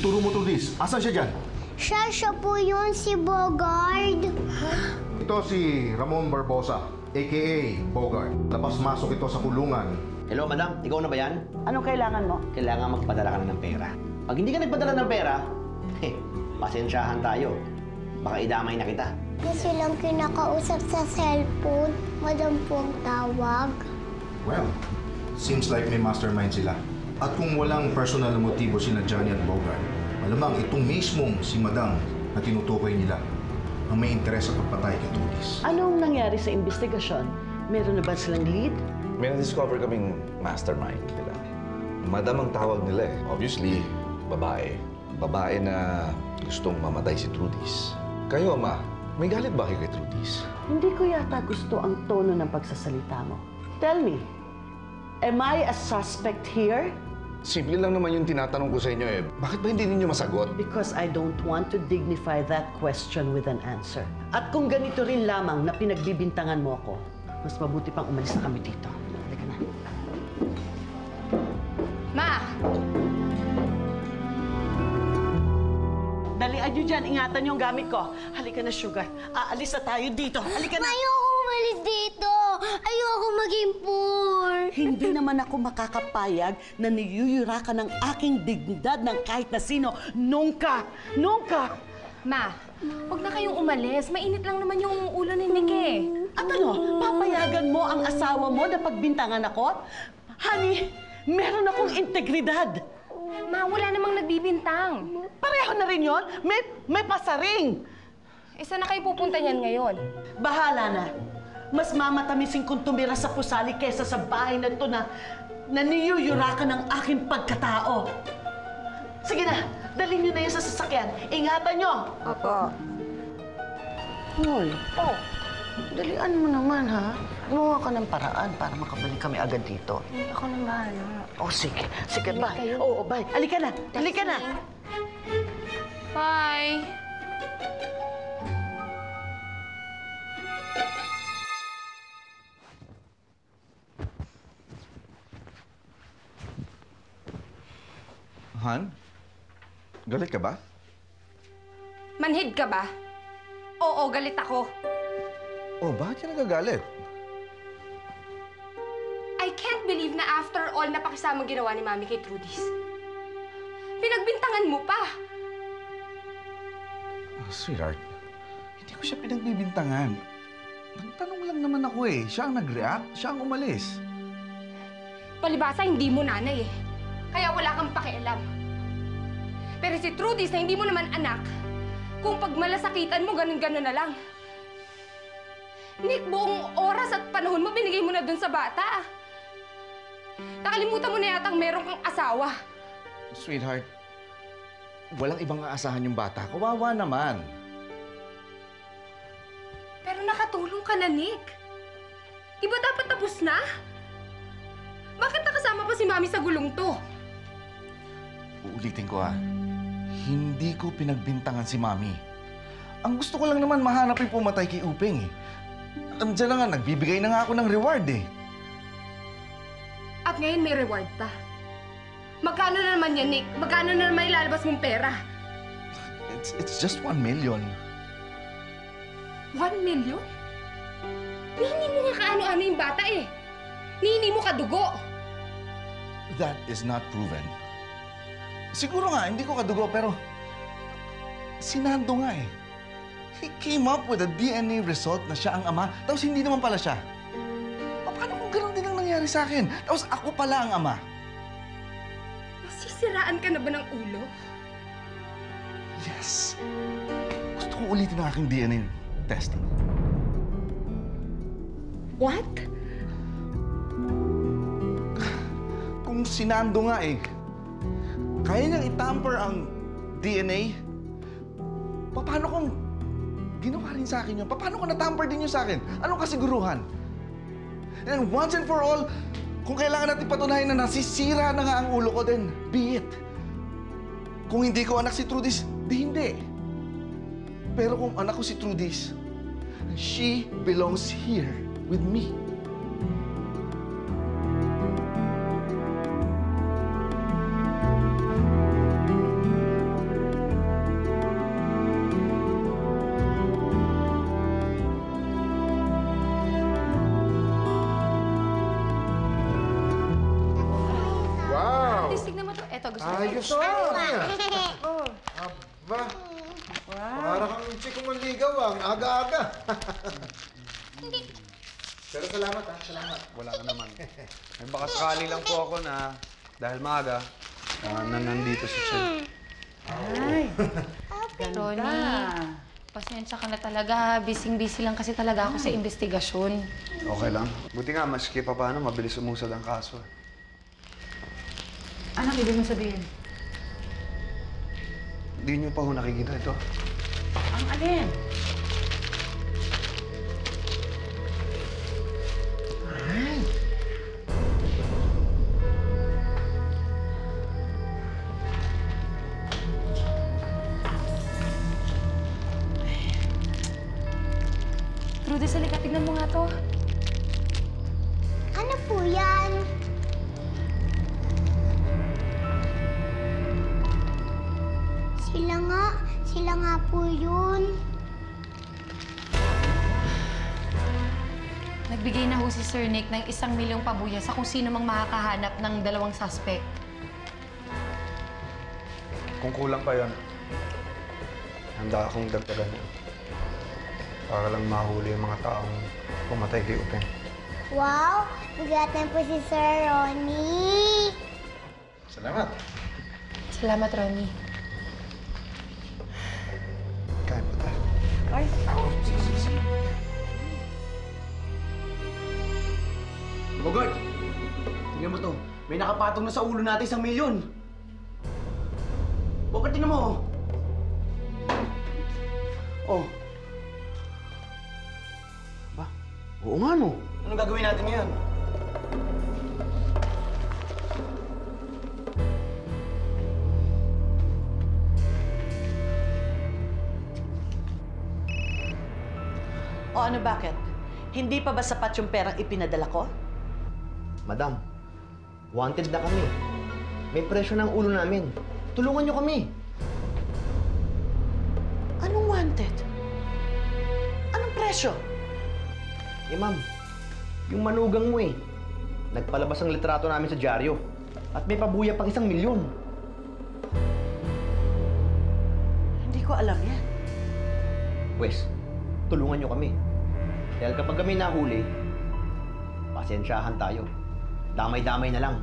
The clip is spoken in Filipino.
Ituro mo to this. Asan siya dyan? Siya po yun, si Bogard. Ito si Ramon Barbosa, a.k.a. Bogart. Labas-masok ito sa kulungan. Hello, madam. Ikaw na ba yan? Anong kailangan mo? Kailangan magpadala ka na ng pera. Pag hindi ka nagpadala ng pera, pasensyahan tayo. Baka idamay na kita. Di silang kinakausap sa cellphone. Madam po ang tawag. Well, seems like may mastermind sila. At kung walang personal na motibo sina Johnny at Bogart, malamang itong mismong si Madam na tinutukoy nila ang may interes sa pagpatay kay Trudis. Anong nangyari sa investigasyon? Meron na ba silang lead? May na-discover kaming mastermind nila. Madam ang tawag nila eh. Obviously, babae. Babae na gustong mamatay si Trudis. Kayo, Ma, may galit ba kayo kay Trudis? Hindi ko yata gusto ang tono ng pagsasalita mo. Tell me, am I a suspect here? Simple lang naman yung tinatanong ko sa inyo eh. Bakit ba hindi ninyo masagot? Because I don't want to dignify that question with an answer. At kung ganito rin lamang na pinagbibintangan mo ako, mas mabuti pang umalis na kami dito. Halika na. Ma! Dalian nyo dyan, ingatan yung gamit ko. Halika na, Sugar. Aalis na tayo dito. Halika na. Ayoko umalis dito. Ayoko maging poor. Hindi naman ako makakapayag na niyuyura ka ng aking dignidad ng kahit na sino. Nungka! Nungka! Ma, huwag na kayong umalis. Mainit lang naman yung ulo ni Nick eh. At ano, papayagan mo ang asawa mo na pagbintangan ako? Honey, meron akong integridad. Ma, wala namang nagbibintang. Pareho na rin yon. May pasaring. Saan na kayo pupunta niyan ngayon? Bahala na. Mas mamatamisin kong tumira sa pusali kesa sa bahay na ito na naniyuyura ka ng aking pagkatao. Sige na, dalhin niyo na yan sa sasakyan. Ingatan niyo. Opo. Hoy, dalian mo naman, ha? Gumawa ka ng paraan para makabalik kami agad dito. Ako na bahala. Oh, sige. Sige, Balik bye. kayo. Oo, bye. Halika na. Halika na. Bye! Han? Galit ka ba? Manhid ka ba? Oo, galit ako. Oh, bakit ka nagagalit? I can't believe na after all napakisamang ginawa ni Mami kay Trudis. Pinagbintangan mo pa. Sweetheart, hindi ko siya pinagbibintangan. Nagtanong lang naman ako eh. Siya ang nag-react, siya ang umalis. Palibasa, hindi mo nanay eh. Kaya wala kang pakialam. Pero si Trudis na hindi mo naman anak, kung pagmalasakitan mo, ganun-ganun na lang. Nick, buong oras at panahon mo binigay mo na dun sa bata. Nakalimutan mo na yatang meron kang asawa. Sweetheart, walang ibang aasahan yung bata. Kawawa naman. Pero nakatulong ka na, Nick. Di ba dapat tapos na? Bakit nakasama pa si Mami sa gulong to? Uulitin ko hindi ko pinagbintangan si Mami. Ang gusto ko lang naman mahanap yung pumatay kay Upeng eh. Andiyan na nga, nagbibigay na nga ako ng reward eh. At ngayon may reward pa. Magkano na naman yan, Nick? Magkano na naman ilalabas mong pera? It's just 1 million. 1 million? Nihini mo nga kaano-ano yung bata eh. Nihini mo kadugo. That is not proven. Siguro nga, hindi ko kadugo, pero si Nando nga eh. He came up with a DNA result na siya ang ama, tapos hindi naman pala siya. Paano kung gano'n din ang nangyari sa akin? Tapos ako pala ang ama. Nasisiraan ka na ba ng ulo? Yes. Gusto ko ulitin ang aking DNA testing. What? Kung si Nando nga eh, kaya niyang itamper ang DNA, paano kung ginawa rin sa akin yun? Paano kung natamper din yun sa akin? Anong kasiguruhan? And once and for all, kung kailangan natin patunayan na nasisira na nga ang ulo ko, then be it. Kung hindi ko anak si Trudis, di hindi. Pero kung anak ko si Trudis, she belongs here with me. Ayos na yan. Aba, para kang chikong manligaw ang aga-aga. Pero salamat ha, salamat. Wala ka naman. Ay, baka sakali lang po ako na dahil maaga, nandito si Chen. Ronnie, pasensya ka na talaga. Busy-busy lang kasi talaga ako sa investigasyon. Okay lang. Buti nga, maski pa paano, mabilis umusad ang kaso. Anong ibig mo sabihin? Hindi niyo pa ho nakikita ito. Ang alin? Ay. Trudy, salika, tignan mo nga to. Ano po yan? Sila nga po yun. Nagbigay na ho si Sir Nick ng 1 milyong pabuya sa kung sino mang makakahanap ng 2 suspect. Kung kulang pa yon, handa akong dagdagan yun. Para lang mahuli yung mga taong pumatay kay Upeng. Wow! Bigatan po si Sir Ronnie. Salamat. Salamat, Ronnie. Kain po tayo. Ay. Bogart! Tingnan mo to. May nakapatong na sa ulo natin 1 milyon. Bogart, tingnan mo. Oh. Ba? Oo nga, no. Anong gagawin natin ngayon? O ano bakit? Hindi pa ba sapat yung perang ipinadala ko? Madam, wanted na kami. May presyo ng ulo namin. Tulungan niyo kami. Anong wanted? Anong presyo? Eh, ma'am, yung manugang mo eh. Nagpalabas ang litrato namin sa dyaryo. At may pabuya pang 1 milyon. Hindi ko alam yan. Pwes, tulungan niyo kami. Dahil kapag kami nahuli, pasensyahan tayo. Damay-damay na lang.